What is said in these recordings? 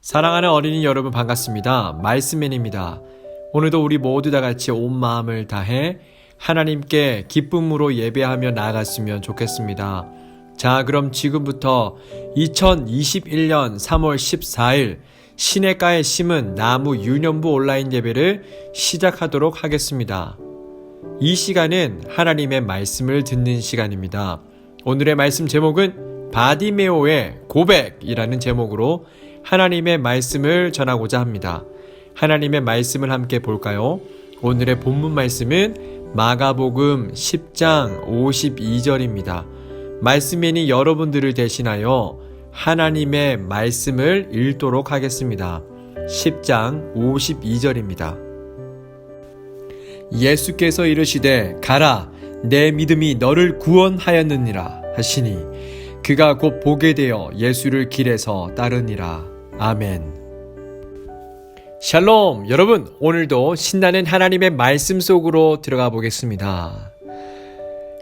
사랑하는 어린이 여러분 반갑습니다. 말씀맨입니다. 오늘도 우리 모두 다 같이 온 마음을 다해 하나님께 기쁨으로 예배하며 나아갔으면 좋겠습니다. 자, 그럼 지금부터 2021년 3월 14일 시냇가에 심은 나무 유년부 온라인 예배를 시작하도록 하겠습니다. 이 시간은 하나님의 말씀을 듣는 시간입니다. 오늘의 말씀 제목은 바디메오의 고백이라는 제목으로 하나님의 말씀을 전하고자 합니다. 하나님의 말씀을 함께 볼까요? 오늘의 본문 말씀은 마가복음 10장 52절입니다. 말씀인이 여러분들을 대신하여 하나님의 말씀을 읽도록 하겠습니다. 10장 52절입니다. 예수께서 이르시되 가라 내 믿음이 너를 구원하였느니라 하시니 그가 곧 보게 되어 예수를 길에서 따르니라. 아멘. 샬롬. 여러분, 오늘도 신나는 하나님의 말씀 속으로 들어가 보겠습니다.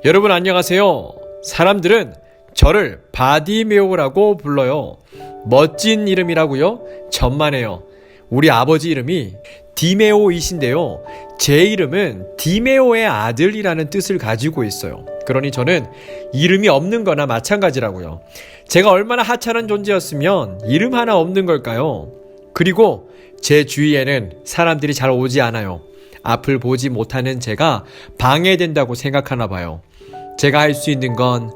여러분 안녕하세요. 사람들은 저를 바디메오라고 불러요. 멋진 이름이라고요? 천만에요. 우리 아버지 이름이 디메오이신데요. 제 이름은 디메오의 아들이라는 뜻을 가지고 있어요. 그러니 저는 이름이 없는 거나 마찬가지라고요. 제가 얼마나 하찮은 존재였으면 이름 하나 없는 걸까요? 그리고 제 주위에는 사람들이 잘 오지 않아요. 앞을 보지 못하는 제가 방해된다고 생각하나 봐요. 제가 할 수 있는 건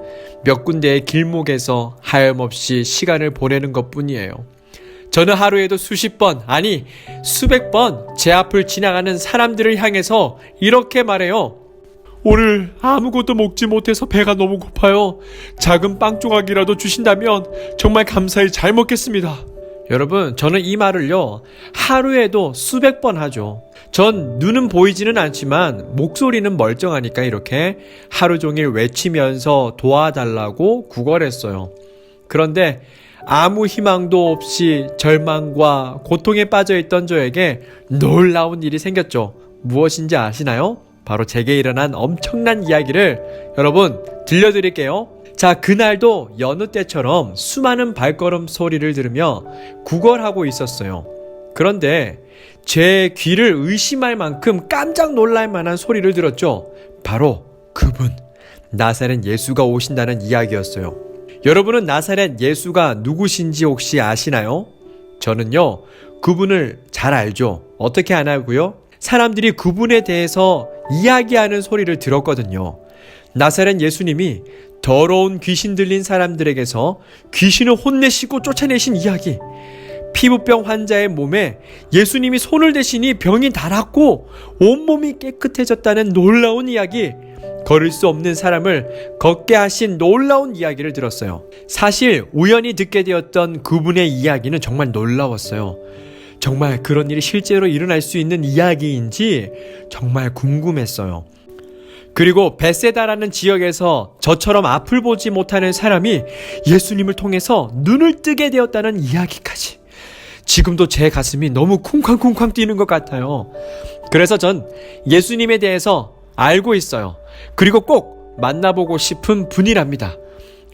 몇 군데의 길목에서 하염없이 시간을 보내는 것뿐이에요. 저는 하루에도 수십 번, 아니 수백 번 제 앞을 지나가는 사람들을 향해서 이렇게 말해요. 오늘 아무것도 먹지 못해서 배가 너무 고파요. 작은 빵 조각이라도 주신다면 정말 감사히 잘 먹겠습니다. 여러분, 저는 이 말을요 하루에도 수백 번 하죠. 전 눈은 보이지는 않지만 목소리는 멀쩡하니까 이렇게 하루 종일 외치면서 도와달라고 구걸했어요. 그런데 아무 희망도 없이 절망과 고통에 빠져있던 저에게 놀라운 일이 생겼죠. 무엇인지 아시나요? 바로 제게 일어난 엄청난 이야기를 여러분 들려드릴게요. 자, 그날도 여느 때처럼 수많은 발걸음 소리를 들으며 구걸하고 있었어요. 그런데 제 귀를 의심할 만큼 깜짝 놀랄 만한 소리를 들었죠. 바로 그분, 나사렛 예수가 오신다는 이야기였어요. 여러분은 나사렛 예수가 누구신지 혹시 아시나요? 저는요 그분을 잘 알죠. 어떻게 아냐고요? 사람들이 그분에 대해서 이야기하는 소리를 들었거든요. 나사렛 예수님이 더러운 귀신 들린 사람들에게서 귀신을 혼내시고 쫓아내신 이야기, 피부병 환자의 몸에 예수님이 손을 대시니 병이 닳았고 온몸이 깨끗해졌다는 놀라운 이야기, 걸을 수 없는 사람을 걷게 하신 놀라운 이야기를 들었어요. 사실 우연히 듣게 되었던 그분의 이야기는 정말 놀라웠어요. 정말 그런 일이 실제로 일어날 수 있는 이야기인지 정말 궁금했어요. 그리고 베세다라는 지역에서 저처럼 앞을 보지 못하는 사람이 예수님을 통해서 눈을 뜨게 되었다는 이야기까지. 지금도 제 가슴이 너무 쿵쾅쿵쾅 뛰는 것 같아요. 그래서 전 예수님에 대해서 알고 있어요. 그리고 꼭 만나보고 싶은 분이랍니다.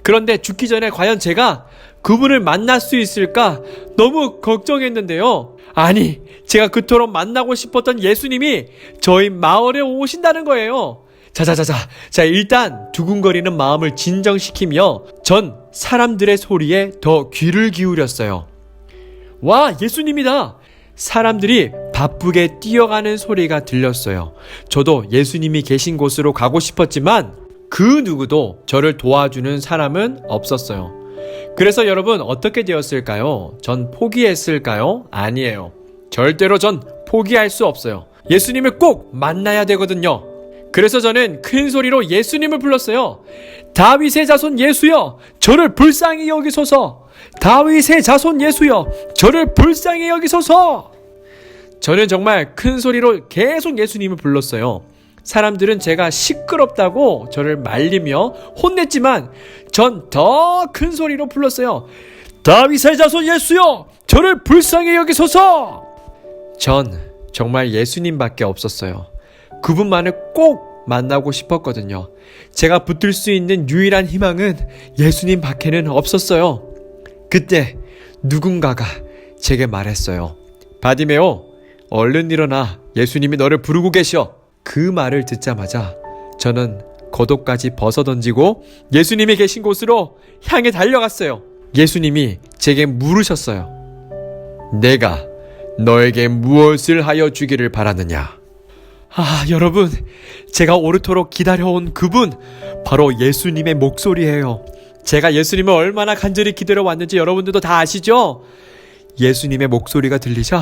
그런데 죽기 전에 과연 제가 그분을 만날 수 있을까 너무 걱정했는데요. 아니, 제가 그토록 만나고 싶었던 예수님이 저희 마을에 오신다는 거예요. 자, 일단 두근거리는 마음을 진정시키며 전 사람들의 소리에 더 귀를 기울였어요. 와, 예수님이다! 사람들이 바쁘게 뛰어가는 소리가 들렸어요. 저도 예수님이 계신 곳으로 가고 싶었지만 그 누구도 저를 도와주는 사람은 없었어요. 그래서 여러분 어떻게 되었을까요? 전 포기했을까요? 아니에요. 절대로 전 포기할 수 없어요. 예수님을 꼭 만나야 되거든요. 그래서 저는 큰 소리로 예수님을 불렀어요. 다윗의 자손 예수여, 저를 불쌍히 여기소서. 다윗의 자손 예수여, 저를 불쌍히 여기소서. 저는 정말 큰 소리로 계속 예수님을 불렀어요. 사람들은 제가 시끄럽다고 저를 말리며 혼냈지만 전 더 큰 소리로 불렀어요. 다윗의 자손 예수여, 저를 불쌍히 여기소서. 전 정말 예수님밖에 없었어요. 그분만을 꼭 만나고 싶었거든요. 제가 붙들 수 있는 유일한 희망은 예수님 밖에는 없었어요. 그때 누군가가 제게 말했어요. 바디메오, 얼른 일어나. 예수님이 너를 부르고 계셔. 그 말을 듣자마자 저는 겉옷까지 벗어던지고 예수님이 계신 곳으로 향해 달려갔어요. 예수님이 제게 물으셨어요. 내가 너에게 무엇을 하여 주기를 바라느냐? 여러분, 제가 오르도록 기다려온 그분, 바로 예수님의 목소리예요. 제가 예수님을 얼마나 간절히 기다려왔는지 여러분들도 다 아시죠? 예수님의 목소리가 들리자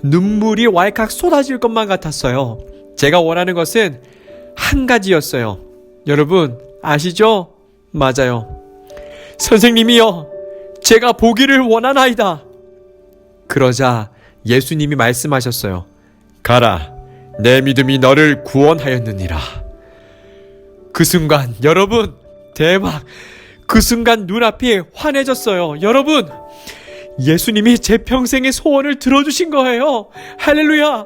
눈물이 왈칵 쏟아질 것만 같았어요. 제가 원하는 것은 한 가지였어요. 여러분 아시죠? 맞아요. 선생님이여, 제가 보기를 원하나이다. 그러자 예수님이 말씀하셨어요. 가라, 내 믿음이 너를 구원하였느니라. 그 순간, 여러분, 대박! 그 순간 눈앞이 환해졌어요. 여러분, 예수님이 제 평생의 소원을 들어주신 거예요. 할렐루야!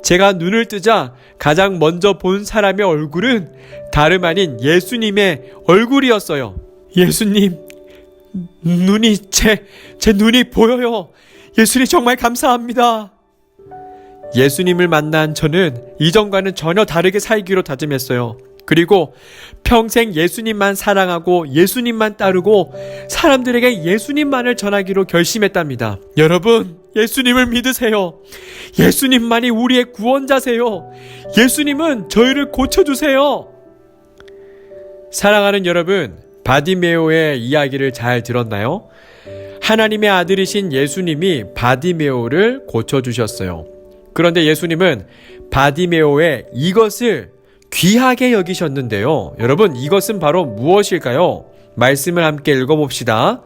제가 눈을 뜨자 가장 먼저 본 사람의 얼굴은 다름 아닌 예수님의 얼굴이었어요. 예수님, 제 눈이 보여요. 예수님 정말 감사합니다. 예수님을 만난 저는 이전과는 전혀 다르게 살기로 다짐했어요. 그리고 평생 예수님만 사랑하고 예수님만 따르고 사람들에게 예수님만을 전하기로 결심했답니다. 여러분, 예수님을 믿으세요. 예수님만이 우리의 구원자세요. 예수님은 저희를 고쳐주세요. 사랑하는 여러분, 바디메오의 이야기를 잘 들었나요? 하나님의 아들이신 예수님이 바디메오를 고쳐주셨어요. 그런데 예수님은 바디메오의 이것을 귀하게 여기셨는데요. 여러분, 이것은 바로 무엇일까요? 말씀을 함께 읽어봅시다.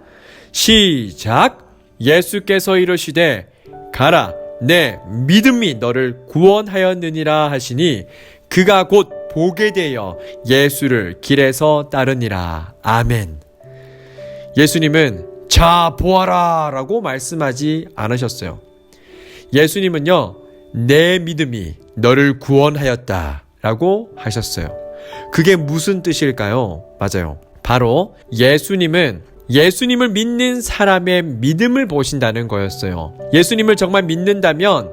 시작! 예수께서 이르시되 가라, 내 믿음이 너를 구원하였느니라 하시니 그가 곧 보게 되어 예수를 길에서 따르니라. 아멘. 예수님은 자 보아라 라고 말씀하지 않으셨어요. 예수님은요, 내 믿음이 너를 구원하였다 라고 하셨어요. 그게 무슨 뜻일까요? 맞아요. 바로 예수님은 예수님을 믿는 사람의 믿음을 보신다는 거였어요. 예수님을 정말 믿는다면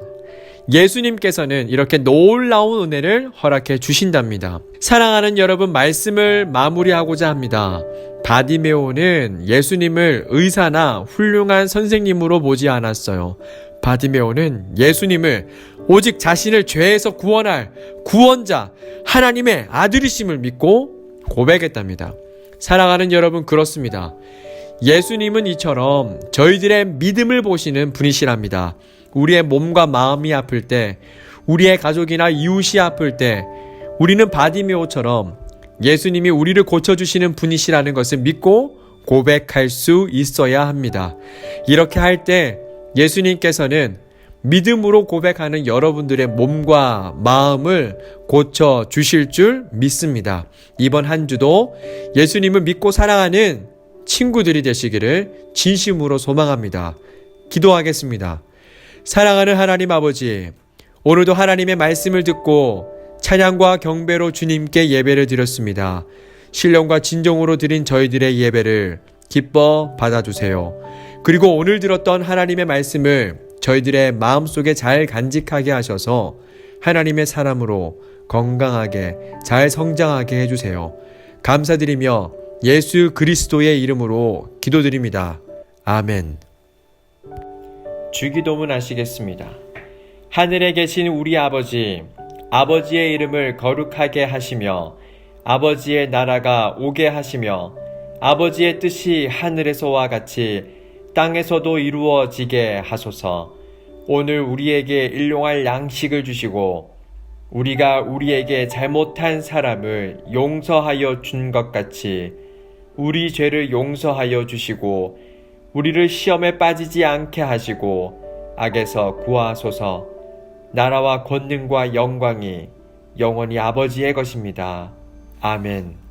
예수님께서는 이렇게 놀라운 은혜를 허락해 주신답니다. 사랑하는 여러분, 말씀을 마무리하고자 합니다. 바디메오는 예수님을 의사나 훌륭한 선생님으로 보지 않았어요. 바디메오는 예수님을 오직 자신을 죄에서 구원할 구원자, 하나님의 아들이심을 믿고 고백했답니다. 사랑하는 여러분, 그렇습니다. 예수님은 이처럼 저희들의 믿음을 보시는 분이시랍니다. 우리의 몸과 마음이 아플 때, 우리의 가족이나 이웃이 아플 때, 우리는 바디메오처럼 예수님이 우리를 고쳐주시는 분이시라는 것을 믿고 고백할 수 있어야 합니다. 이렇게 할 때 예수님께서는 믿음으로 고백하는 여러분들의 몸과 마음을 고쳐주실 줄 믿습니다. 이번 한 주도 예수님을 믿고 사랑하는 친구들이 되시기를 진심으로 소망합니다. 기도하겠습니다. 사랑하는 하나님 아버지, 오늘도 하나님의 말씀을 듣고 찬양과 경배로 주님께 예배를 드렸습니다. 신령과 진정으로 드린 저희들의 예배를 기뻐 받아주세요. 그리고 오늘 들었던 하나님의 말씀을 저희들의 마음속에 잘 간직하게 하셔서 하나님의 사람으로 건강하게 잘 성장하게 해주세요. 감사드리며 예수 그리스도의 이름으로 기도드립니다. 아멘. 주기도문 하시겠습니다. 하늘에 계신 우리 아버지, 아버지의 이름을 거룩하게 하시며 아버지의 나라가 오게 하시며 아버지의 뜻이 하늘에서와 같이 땅에서도 이루어지게 하소서. 오늘 우리에게 일용할 양식을 주시고 우리가 우리에게 잘못한 사람을 용서하여 준 것 같이 우리 죄를 용서하여 주시고 우리를 시험에 빠지지 않게 하시고 악에서 구하소서. 나라와 권능과 영광이 영원히 아버지의 것입니다. 아멘.